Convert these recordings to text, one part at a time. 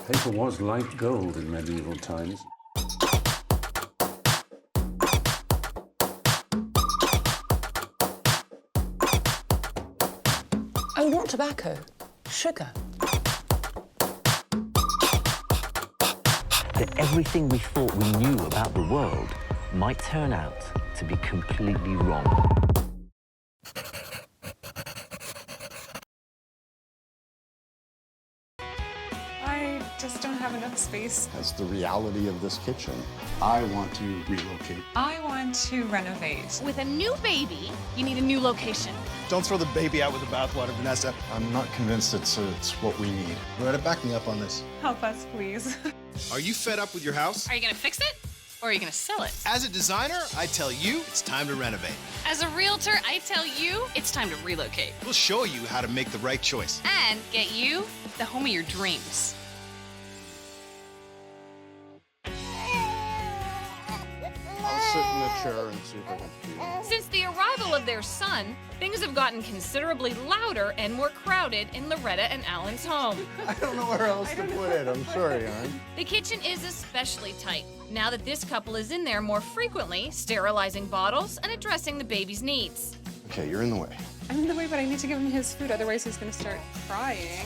Paper was like gold in medieval times. Oh, not tobacco, sugar. That everything we thought we knew about the world might turn out to be completely wrong. I just don't have enough space. That's the reality of this kitchen. I want to relocate. I want to renovate. With a new baby, you need a new location. Don't throw the baby out with the bathwater, Vanessa. I'm not convinced it's what we need. Loretta, back me up on this. Help us, please. Are you fed up with your house? Are you gonna fix it, or are you gonna sell it? As a designer, I tell you, it's time to renovate. As a realtor, I tell you, it's time to relocate. We'll show you how to make the right choice. And get you the home of your dreams. I'll sit in the chair and see if I can feel it. Since the arrival of their son, things have gotten considerably louder and more crowded in Loretta and Allan's home. I don't know where else to put it. I'm sorry, hon. The kitchen is especially tight, now that this couple is in there more frequently, sterilizing bottles and addressing the baby's needs. Okay, you're in the way. I'm in the way, but I need to give him his food, otherwise he's gonna start crying.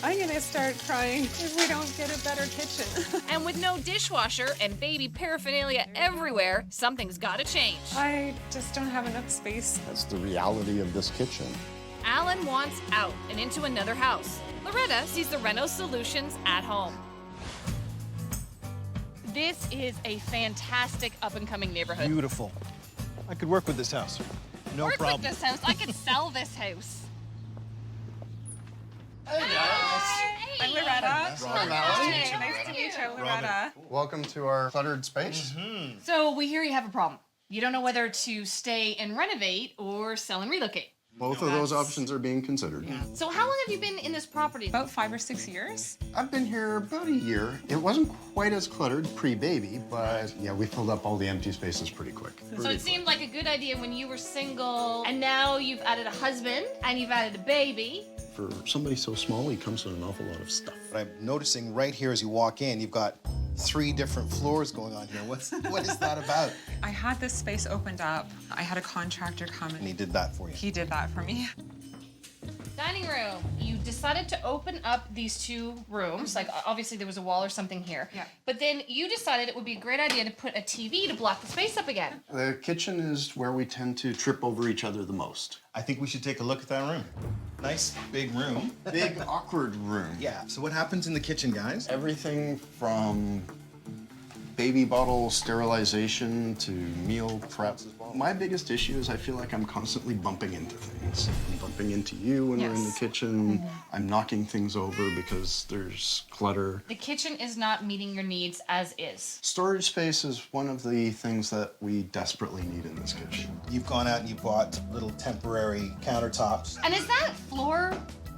I'm gonna start crying if we don't get a better kitchen. And with no dishwasher and baby paraphernalia everywhere, something's gotta change. I just don't have enough space. That's the reality of this kitchen. Allan wants out and into another house. Loretta sees the Reno solutions at home. This is a fantastic up-and-coming neighborhood. Beautiful. I could work with this house. No Work problem. with this house. I could sell this house. Hey, guys. I'm Loretta. Nice Nice to meet you, Loretta. Welcome to our cluttered space. So we hear you have a problem. You don't know whether to stay and renovate or sell and relocate. Both of those options are being considered. So how long have you been in this property? About 5 or 6 years. I've been here about a year. It wasn't quite as cluttered pre-baby, but yeah, we filled up all the empty spaces pretty quick. So it seemed like a good idea when you were single, and now you've added a husband, and you've added a baby. For somebody so small, he comes with an awful lot of stuff. What I'm noticing right here as you walk in, you've got 3 different floors going on here. What is that about? I had this space opened up. I had a contractor come And he and did that for you. he did that for me. Dining room. You decided to open up these 2 rooms. Like, obviously there was a wall or something here. Yeah. But then you decided it would be a great idea to put a TV to block the space up again. The kitchen is where we tend to trip over each other the most. I think we should take a look at that room. Nice big room. Big, awkward room. Yeah. So what happens in the kitchen, guys? Everything from baby bottle sterilization to meal prep. My biggest issue is I feel like I'm constantly bumping into things. I'm bumping into you when we're in the Yes. kitchen. I'm knocking things over because there's clutter. The kitchen is not meeting your needs as is. Storage space is one of the things that we desperately need in this kitchen. You've gone out and you bought little temporary countertops. And is that floor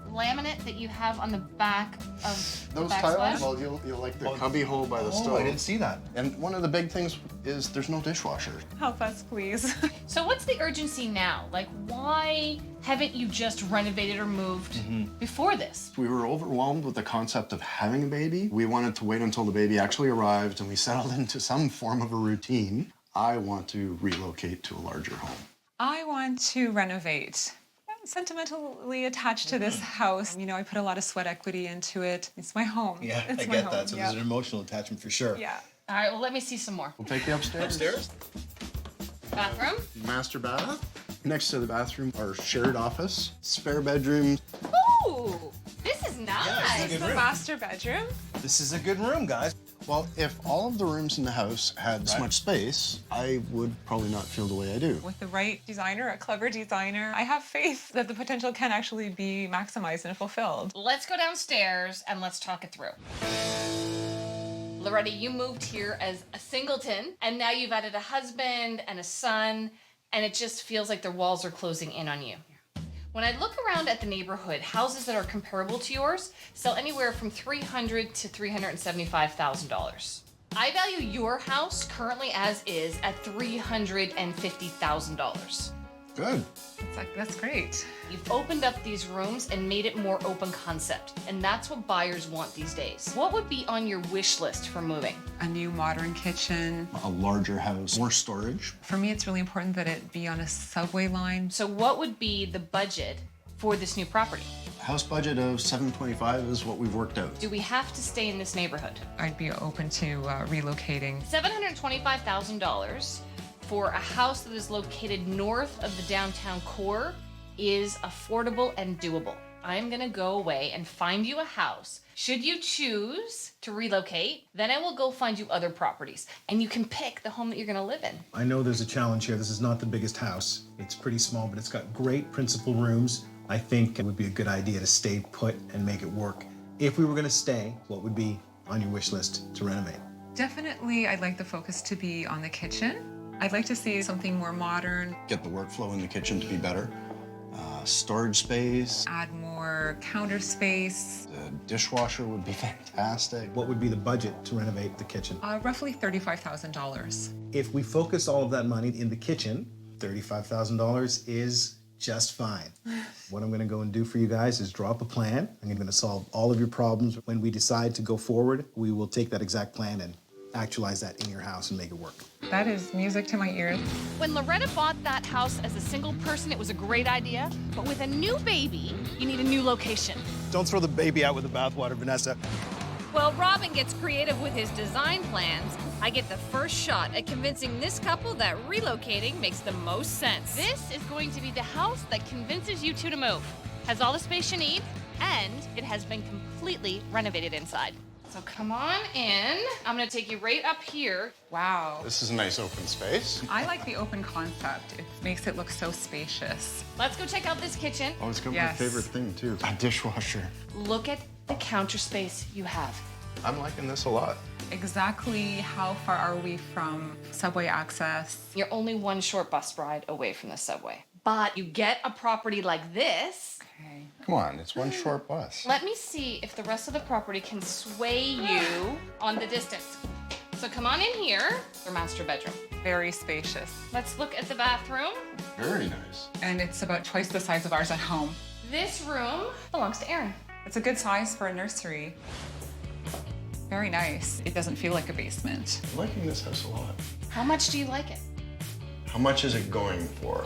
laminate that you have on the back of Those the tiles, backsplash? well, you'll like the cubby hole by the stove. Oh, I didn't see that. And one of the big things is there's no dishwasher. Help us, please. So what's the urgency now? Like, why haven't you just renovated or moved before this? We were overwhelmed with the concept of having a baby. We wanted to wait until the baby actually arrived and we settled into some form of a routine. I want to relocate to a larger home. I want to renovate. I'm sentimentally attached to this house. You know, I put a lot of sweat equity into it. It's my home. Yeah, it's I my get home. that. So Yeah. there's an emotional attachment for sure. Yeah. All right, well, let me see some more. We'll take you upstairs. Upstairs? Bathroom? Master bath. Next to the bathroom, our shared office, spare bedroom. Ooh, this is nice. Yeah, It's the master bedroom. This is a good room, guys. Well, if all of the rooms in the house had this much space, I would probably not feel the way I do. With the right designer, a clever designer, I have faith that the potential can actually be maximized and fulfilled. Let's go downstairs and let's talk it through. Loretta, you moved here as a singleton, and now you've added a husband and a son, and it just feels like the walls are closing in on you. When I look around at the neighborhood, houses that are comparable to yours sell anywhere from $300,000 to $375,000. I value your house currently as is at $350,000. Good. That's great. You've opened up these rooms and made it more open concept, and that's what buyers want these days. What would be on your wish list for moving? A new modern kitchen. A larger house, more storage. For me, it's really important that it be on a subway line. So what would be the budget for this new property? House budget of $725 is what we've worked out. Do we have to stay in this neighborhood? I'd be open to relocating. $725,000 for a house that is located north of the downtown core is affordable and doable. I'm gonna go away and find you a house. Should you choose to relocate, then I will go find you other properties, and you can pick the home that you're gonna live in. I know there's a challenge here. This is not the biggest house. It's pretty small, but it's got great principal rooms. I think it would be a good idea to stay put and make it work. If we were gonna stay, what would be on your wish list to renovate? Definitely, I'd like the focus to be on the kitchen. I'd like to see something more modern. Get the workflow in the kitchen to be better. Storage space. Add more counter space. The dishwasher would be fantastic. What would be the budget to renovate the kitchen? Roughly $35,000. If we focus all of that money in the kitchen, $35,000 is just fine. What I'm gonna go and do for you guys is draw up a plan. I'm gonna solve all of your problems. When we decide to go forward, we will take that exact plan and actualize that in your house and make it work. That is music to my ears. When Loretta bought that house as a single person, it was a great idea, but with a new baby, you need a new location. Don't throw the baby out with the bathwater, Vanessa. Well, Robin gets creative with his design plans. I get the first shot at convincing this couple that relocating makes the most sense. This is going to be the house that convinces you two to move. Has all the space you need, and it has been completely renovated inside. So come on in. I'm gonna take you right up here. Wow. This is a nice open space. I like the open concept. It makes it look so spacious. Let's go check out this kitchen. Oh, it's got my Yes. favorite thing too. A dishwasher. Look at the counter space you have. I'm liking this a lot. Exactly how far are we from subway access? You're only one short bus ride away from the subway. But you get a property like this. Okay. Come on, it's one short bus. Let me see if the rest of the property can sway you on the distance. So come on in here, your master bedroom. Very spacious. Let's look at the bathroom. Very nice. And it's about twice the size of ours at home. This room belongs to Aaron. It's a good size for a nursery. Very nice. It doesn't feel like a basement. I'm liking this house a lot. How much do you like it? How much is it going for?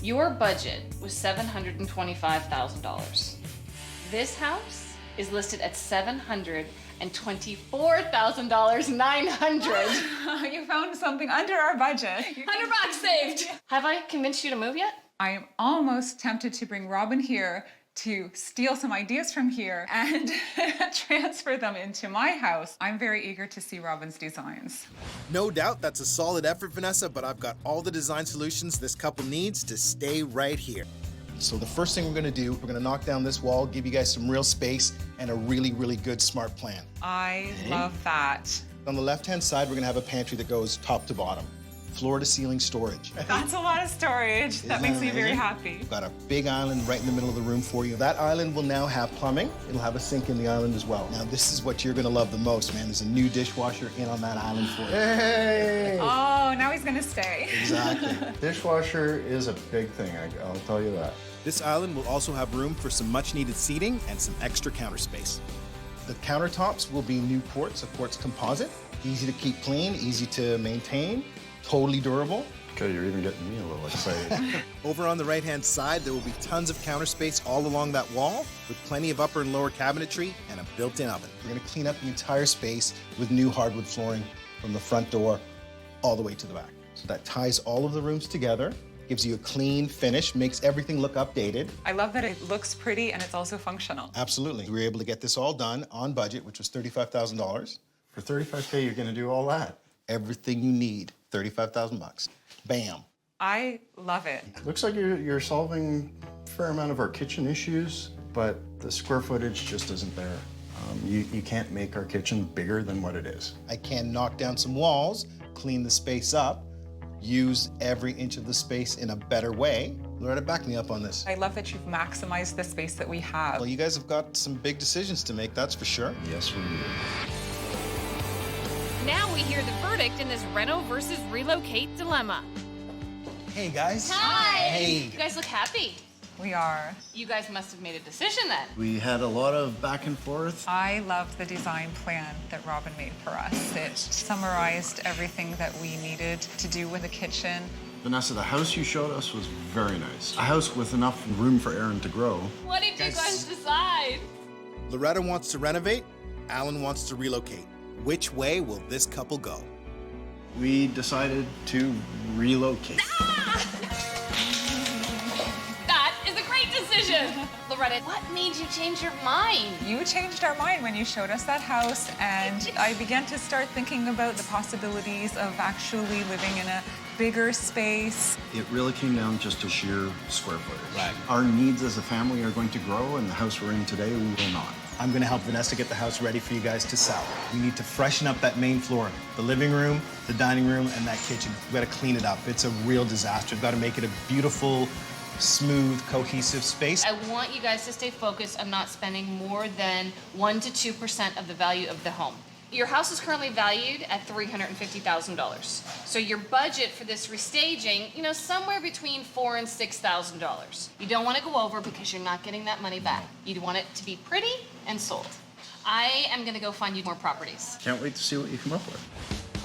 Your budget was $725,000. This house is listed at $724,900. You found something under our budget. $100 saved. Have I convinced you to move yet? I am almost tempted to bring Robin here to steal some ideas from here and transfer them into my house. I'm very eager to see Robin's designs. No doubt that's a solid effort, Vanessa, but I've got all the design solutions this couple needs to stay right here. So the first thing we're gonna do, we're gonna knock down this wall, give you guys some real space and a really, really good smart plan. I love that. On the left-hand side, we're gonna have a pantry that goes top to bottom, floor to ceiling storage. That's a lot of storage. That makes me very happy. We've got a big island right in the middle of the room for you. That island will now have plumbing. It'll have a sink in the island as well. Now, this is what you're gonna love the most, man. There's a new dishwasher in on that island for you. Hey! Oh, now he's gonna stay. Exactly. Dishwasher is a big thing, I'll tell you that. This island will also have room for some much-needed seating and some extra counter space. The countertops will be new quartz, a quartz composite. Easy to keep clean, easy to maintain, totally durable. Okay, you're even getting me a little excited. Over on the right-hand side, there will be tons of counter space all along that wall with plenty of upper and lower cabinetry and a built-in oven. We're gonna clean up the entire space with new hardwood flooring from the front door all the way to the back. So that ties all of the rooms together, gives you a clean finish, makes everything look updated. I love that it looks pretty and it's also functional. Absolutely. We were able to get this all done on budget, which was $35,000. For $35K, you're gonna do all that. Everything you need, $35,000. Bam. I love it. Looks like you're solving a fair amount of our kitchen issues, but the square footage just isn't there. You can't make our kitchen bigger than what it is. I can knock down some walls, clean the space up, use every inch of the space in a better way. Loretta, back me up on this. I love that you've maximized the space that we have. Well, you guys have got some big decisions to make, that's for sure. Yes, we do. Now we hear the verdict in this Reno versus Relocate dilemma. Hey, guys. Hi! Hey. You guys look happy. We are. You guys must have made a decision then. We had a lot of back and forth. I loved the design plan that Robin made for us. It summarized everything that we needed to do with the kitchen. Vanessa, the house you showed us was very nice. A house with enough room for Aaron to grow. What did you guys decide? Loretta wants to renovate, Allan wants to relocate. Which way will this couple go? We decided to relocate. That is a great decision. Loretta, what made you change your mind? You changed our mind when you showed us that house, and I began to start thinking about the possibilities of actually living in a bigger space. It really came down just to sheer square footage. Right. Our needs as a family are going to grow, and the house we're in today, we will not. I'm gonna help Vanessa get the house ready for you guys to sell. We need to freshen up that main floor, the living room, the dining room, and that kitchen. We gotta clean it up. It's a real disaster. We've gotta make it a beautiful, smooth, cohesive space. I want you guys to stay focused on not spending more than 1 to 2% of the value of the home. Your house is currently valued at $350,000. So your budget for this restaging, somewhere between $4,000 and $6,000. You don't want to go over because you're not getting that money back. You want it to be pretty and sold. I am going to go find you more properties. Can't wait to see what you come up with.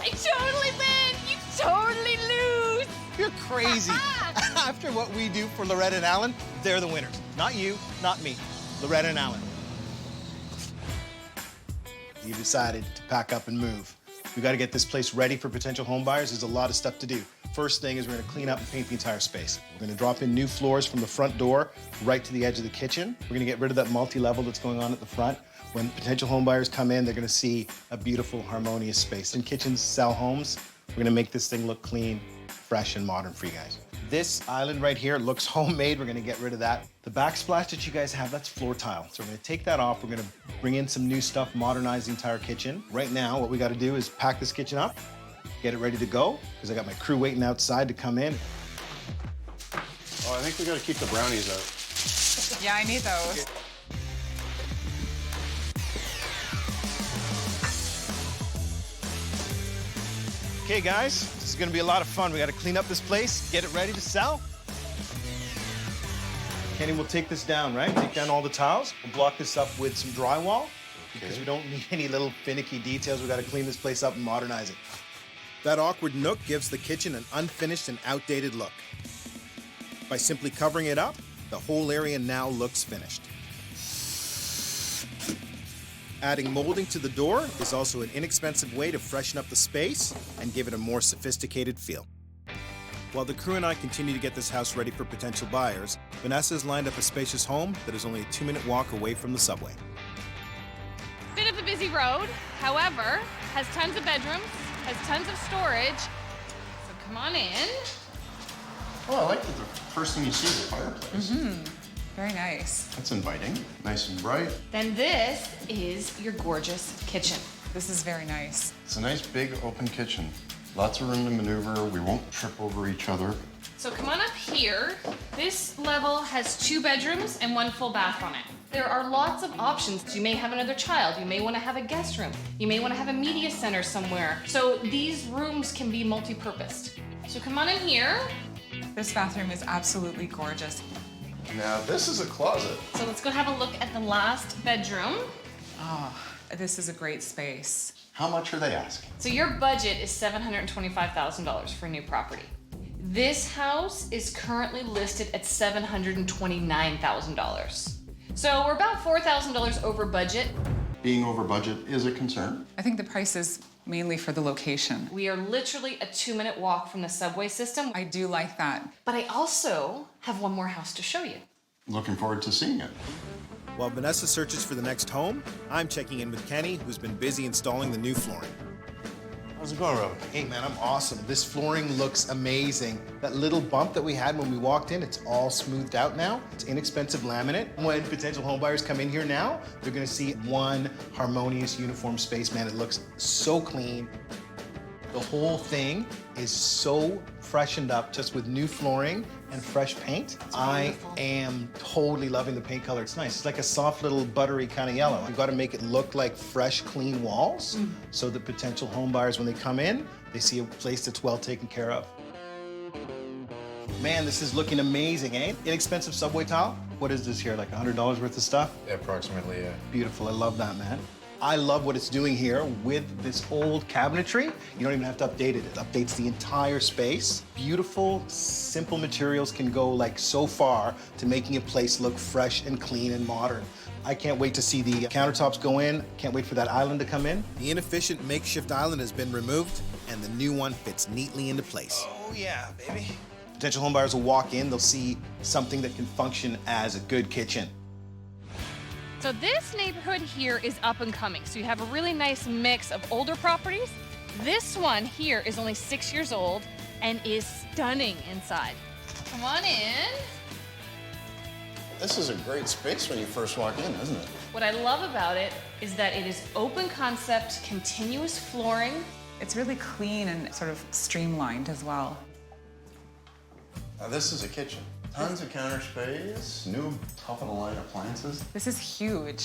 I totally win! You totally lose! You're crazy. After what we do for Loretta and Allan, they're the winners. Not you, not me. Loretta and Allan. You decided to pack up and move. We got to get this place ready for potential home buyers. There's a lot of stuff to do. First thing is we're going to clean up and paint the entire space. We're going to drop in new floors from the front door right to the edge of the kitchen. We're going to get rid of that multi-level that's going on at the front. When potential home buyers come in, they're going to see a beautiful, harmonious space. And kitchens sell homes. We're going to make this thing look clean, fresh, and modern for you guys. This island right here looks homemade. We're gonna get rid of that. The backsplash that you guys have, that's floor tile. So we're gonna take that off. We're gonna bring in some new stuff, modernize the entire kitchen. Right now, what we gotta do is pack this kitchen up, get it ready to go, because I got my crew waiting outside to come in. Oh, I think we gotta keep the brownies out. Yeah, I need those. Okay, guys, this is gonna be a lot of fun. We gotta clean up this place, get it ready to sell. Kenny will take this down, right? Take down all the tiles. We'll block this up with some drywall because we don't need any little finicky details. We gotta clean this place up and modernize it. That awkward nook gives the kitchen an unfinished and outdated look. By simply covering it up, the whole area now looks finished. Adding molding to the door is also an inexpensive way to freshen up the space and give it a more sophisticated feel. While the crew and I continue to get this house ready for potential buyers, Vanessa has lined up a spacious home that is only a 2-minute walk away from the subway. Bit of a busy road, however, has tons of bedrooms, has tons of storage. So come on in. Oh, I like that the first thing you see is the fireplace. Very nice. That's inviting, nice and bright. Then this is your gorgeous kitchen. This is very nice. It's a nice big open kitchen. Lots of room to maneuver. We won't trip over each other. So come on up here. This level has 2 bedrooms and 1 full bath on it. There are lots of options. You may have another child. You may want to have a guest room. You may want to have a media center somewhere. So these rooms can be multi-purposed. So come on in here. This bathroom is absolutely gorgeous. Now, this is a closet. So let's go have a look at the last bedroom. This is a great space. How much are they asking? So your budget is $725,000 for a new property. This house is currently listed at $729,000. So we're about $4,000 over budget. Being over budget is a concern. I think the price is mainly for the location. We are literally a 2-minute walk from the subway system. I do like that. But I also have one more house to show you. Looking forward to seeing it. While Vanessa searches for the next home, I'm checking in with Kenny, who's been busy installing the new flooring. How's it going, Robin? Hey man, I'm awesome. This flooring looks amazing. That little bump that we had when we walked in, it's all smoothed out now. It's inexpensive laminate. When potential home buyers come in here now, they're gonna see one harmonious, uniform space, man. It looks so clean. The whole thing is so freshened up just with new flooring and fresh paint. I am totally loving the paint color. It's nice. It's like a soft little buttery kind of yellow. You've got to make it look like fresh, clean walls so that potential home buyers, when they come in, they see a place that's well taken care of. Man, this is looking amazing, eh? Inexpensive subway tile. What is this here, like $100 worth of stuff? Approximately, yeah. Beautiful, I love that, man. I love what it's doing here with this old cabinetry. You don't even have to update it. It updates the entire space. Beautiful, simple materials can go like so far to making a place look fresh and clean and modern. I can't wait to see the countertops go in. Can't wait for that island to come in. The inefficient makeshift island has been removed and the new one fits neatly into place. Oh yeah, baby. Potential homebuyers will walk in, they'll see something that can function as a good kitchen. So this neighborhood here is up and coming. So you have a really nice mix of older properties. This one here is only 6 years old and is stunning inside. Come on in. This is a great space when you first walk in, isn't it? What I love about it is that it is open concept, continuous flooring. It's really clean and sort of streamlined as well. Now this is a kitchen. Tons of counter space, new top-of-the-line appliances. This is huge.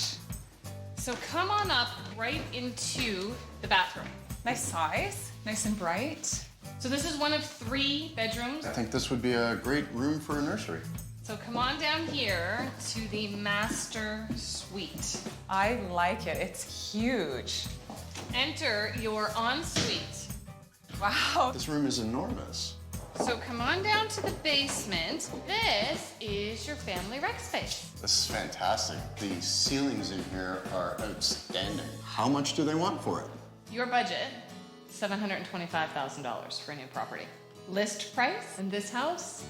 So come on up right into the bathroom. Nice size, nice and bright. So this is one of 3 bedrooms. I think this would be a great room for a nursery. So come on down here to the master suite. I like it, it's huge. Enter your ensuite. Wow. This room is enormous. So come on down to the basement. This is your family rec space. This is fantastic. The ceilings in here are outstanding. How much do they want for it? Your budget, $725,000 for a new property. List price in this house,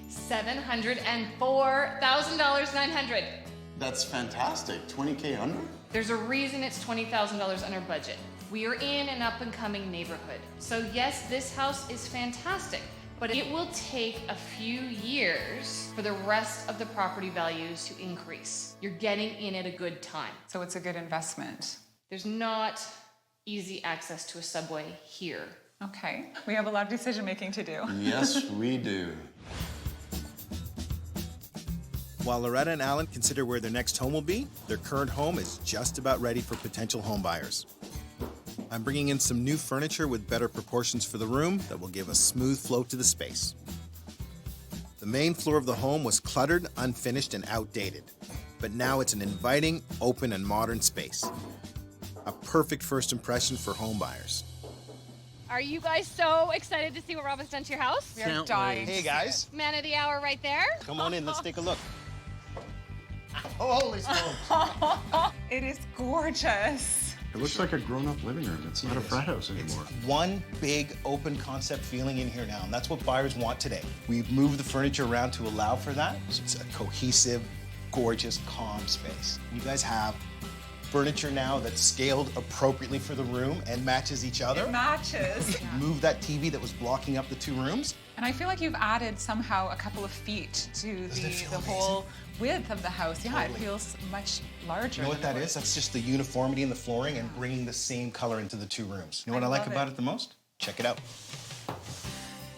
$704,900. That's fantastic. 20K under? There's a reason it's $20,000 under budget. We are in an up-and-coming neighborhood. So yes, this house is fantastic, but it will take a few years for the rest of the property values to increase. You're getting in at a good time. So it's a good investment. There's not easy access to a subway here. Okay, we have a lot of decision making to do. Yes, we do. While Loretta and Allan consider where their next home will be, their current home is just about ready for potential home buyers. I'm bringing in some new furniture with better proportions for the room that will give a smooth flow to the space. The main floor of the home was cluttered, unfinished, and outdated, but now it's an inviting, open, and modern space. A perfect first impression for home buyers. Are you guys so excited to see what Robin's done to your house? We are dying. Hey guys, Man of the hour right there. come on in, let's take a look. Oh, holy smokes. It is gorgeous. It looks like a grown-up living room. It's not a frat house anymore. One big open concept feeling in here now, and that's what buyers want today. We've moved the furniture around to allow for that. So it's a cohesive, gorgeous, calm space. You guys have furniture now that's scaled appropriately for the room and matches each other. It matches. Move that TV that was blocking up the 2 rooms. And I feel like you've added somehow a couple of feet to Doesn't it feel the whole width of the house. Yeah, Totally. it feels much larger. You know what than that it is? was. That's just the uniformity in the flooring and bringing the same color into the 2 rooms. You know what I I like love about it. it the most? Check it out.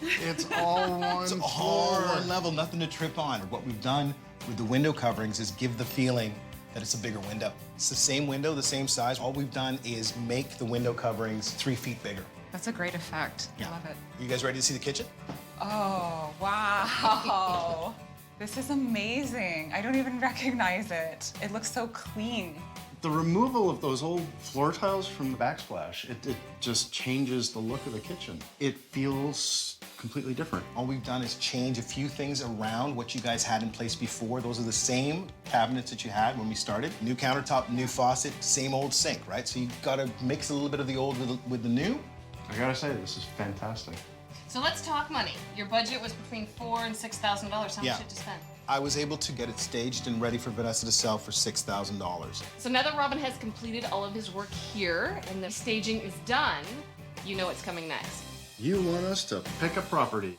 It's all one It's all floor. one level, nothing to trip on. What we've done with the window coverings is give the feeling that it's a bigger window. It's the same window, the same size. All we've done is make the window coverings 3 feet bigger. That's a great effect. I love it. You guys ready to see the kitchen? Oh, wow. This is amazing. I don't even recognize it. It looks so clean. The removal of those old floor tiles from the backsplash, it just changes the look of the kitchen. It feels completely different. All we've done is change a few things around what you guys had in place before. Those are the same cabinets that you had when we started. New countertop, new faucet, same old sink, right? So you've got to mix a little bit of the old with the new. I gotta say, this is fantastic. So let's talk money. Your budget was between $4,000 and $6,000. How much did you spend? I was able to get it staged and ready for Vanessa to sell for $6,000. So now that Robin has completed all of his work here and the staging is done, you know what's coming next. You want us to pick a property.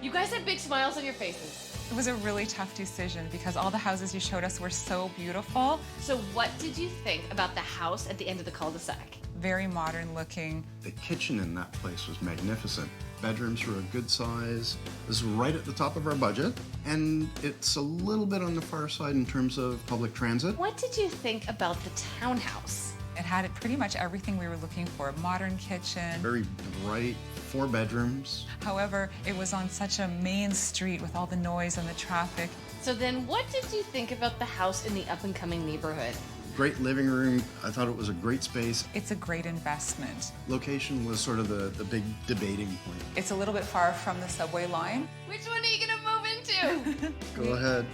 You guys have big smiles on your faces. It was a really tough decision because all the houses you showed us were so beautiful. So what did you think about the house at the end of the cul-de-sac? Very modern looking. The kitchen in that place was magnificent. Bedrooms were a good size. This is right at the top of our budget, and it's a little bit on the far side in terms of public transit. What did you think about the townhouse? It had pretty much everything we were looking for. Modern kitchen. Very bright, 4 bedrooms. However, it was on such a main street with all the noise and the traffic. So then what did you think about the house in the up-and-coming neighborhood? Great living room. I thought it was a great space. It's a great investment. Location was sort of the big debating point. It's a little bit far from the subway line. Which one are you gonna move into? Go ahead.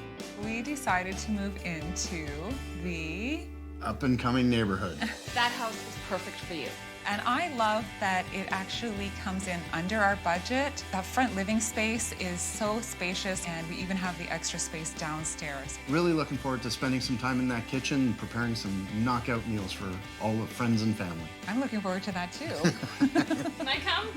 We decided to move into the... Up and coming neighborhood. That house is perfect for you. And I love that it actually comes in under our budget. That front living space is so spacious, and we even have the extra space downstairs. Really looking forward to spending some time in that kitchen, preparing some knockout meals for all the friends and family. I'm looking forward to that too. Can I come?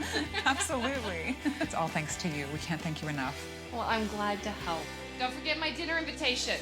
Absolutely. It's all thanks to you. We can't thank you enough. Well, I'm glad to help. Don't forget my dinner invitation.